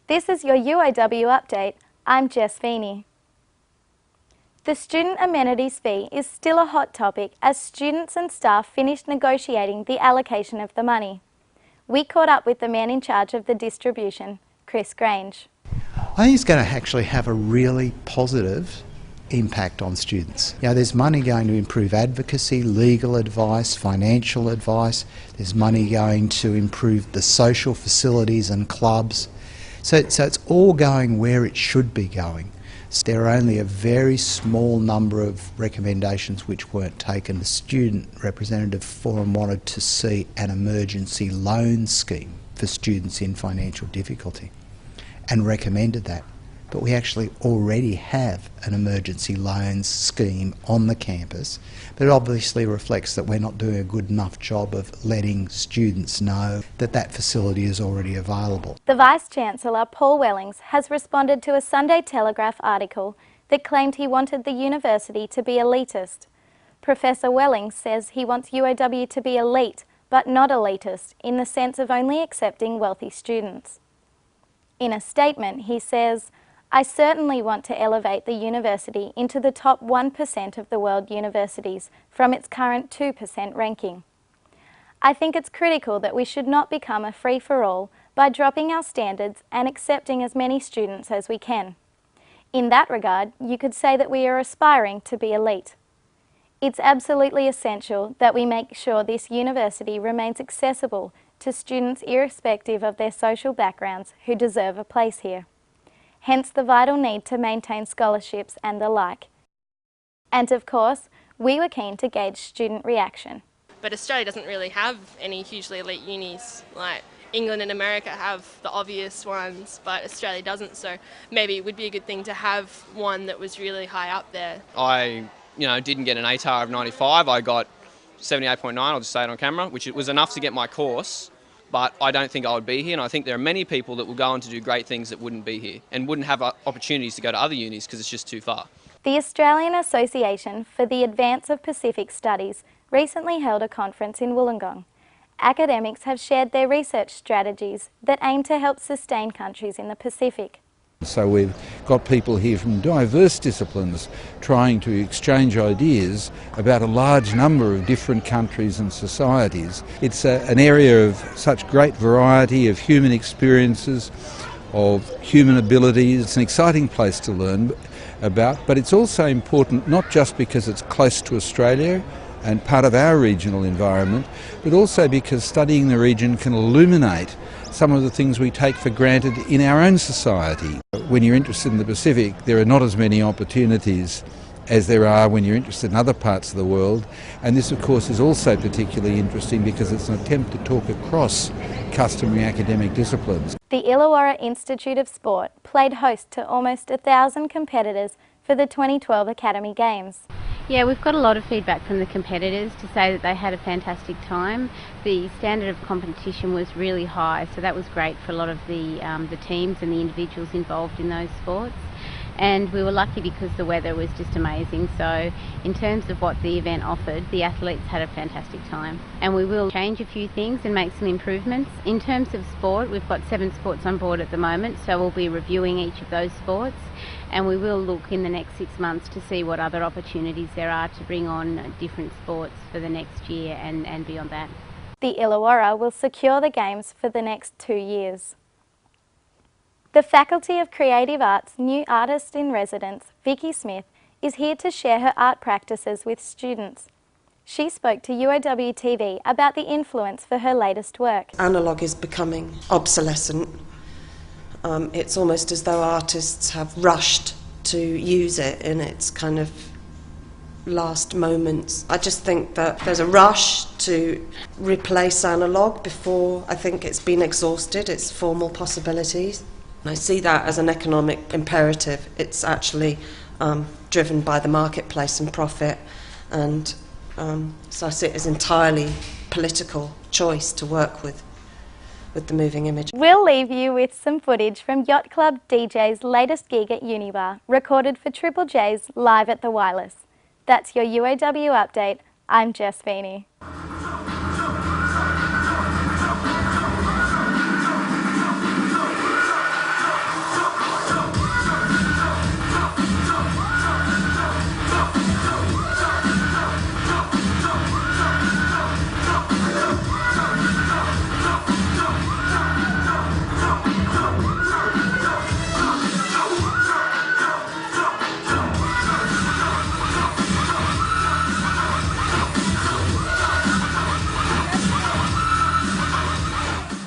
This is your UOW update. I'm Jess Feeney. The student amenities fee is still a hot topic as students and staff finished negotiating the allocation of the money. We caught up with the man in charge of the distribution, Chris Grange. I think it's going to actually have a really positive impact on students. You know, there's money going to improve advocacy, legal advice, financial advice. There's money going to improve the social facilities and clubs. So it's all going where it should be going. There are only a very small number of recommendations which weren't taken. The Student Representative Forum wanted to see an emergency loan scheme for students in financial difficulty and recommended that. But we actually already have an emergency loans scheme on the campus, but it obviously reflects that we're not doing a good enough job of letting students know that that facility is already available. The Vice-Chancellor, Paul Wellings, has responded to a Sunday Telegraph article that claimed he wanted the university to be elitist. Professor Wellings says he wants UOW to be elite, but not elitist, in the sense of only accepting wealthy students. In a statement, he says, "I certainly want to elevate the university into the top 1% of the world universities from its current 2% ranking. I think it's critical that we should not become a free-for-all by dropping our standards and accepting as many students as we can. In that regard, you could say that we are aspiring to be elite. It's absolutely essential that we make sure this university remains accessible to students irrespective of their social backgrounds who deserve a place here. Hence the vital need to maintain scholarships and the like." And of course, we were keen to gauge student reaction. But Australia doesn't really have any hugely elite unis. Like England and America have the obvious ones, but Australia doesn't, so maybe it would be a good thing to have one that was really high up there. I didn't get an ATAR of 95, I got 78.9, I'll just say it on camera, which was enough to get my course. But I don't think I would be here, and I think there are many people that will go on to do great things that wouldn't be here and wouldn't have opportunities to go to other unis because it's just too far. The Australian Association for the Advance of Pacific Studies recently held a conference in Wollongong. Academics have shared their research strategies that aim to help sustain countries in the Pacific. So we've got people here from diverse disciplines trying to exchange ideas about a large number of different countries and societies. It's an area of such great variety of human experiences, of human abilities. It's an exciting place to learn about, but it's also important not just because it's close to Australia and part of our regional environment, but also because studying the region can illuminate some of the things we take for granted in our own society. When you're interested in the Pacific, there are not as many opportunities as there are when you're interested in other parts of the world, and this of course is also particularly interesting because it's an attempt to talk across customary academic disciplines. The Illawarra Institute of Sport played host to almost 1,000 competitors for the 2012 Academy Games. Yeah, we've got a lot of feedback from the competitors to say that they had a fantastic time. The standard of competition was really high, so that was great for a lot of the teams and the individuals involved in those sports. And we were lucky because the weather was just amazing, so in terms of what the event offered, the athletes had a fantastic time. And we will change a few things and make some improvements. In terms of sport, we've got 7 sports on board at the moment, so we'll be reviewing each of those sports, and we will look in the next 6 months to see what other opportunities there are to bring on different sports for the next year and beyond that. The Illawarra will secure the Games for the next 2 years. The Faculty of Creative Arts' new artist-in-residence, Vicki Smith, is here to share her art practices with students. She spoke to UOWTV about the influence for her latest work. Analogue is becoming obsolescent. It's almost as though artists have rushed to use it in its kind of last moments. I just think that there's a rush to replace analogue before I think it's been exhausted, its formal possibilities. I see that as an economic imperative. It's actually driven by the marketplace and profit, and so I see it as entirely political choice to work with the moving image. We'll leave you with some footage from Yacht Club DJs' latest gig at Unibar, recorded for Triple J's live at the Wireless. That's your UOW update. I'm Jess Feeney.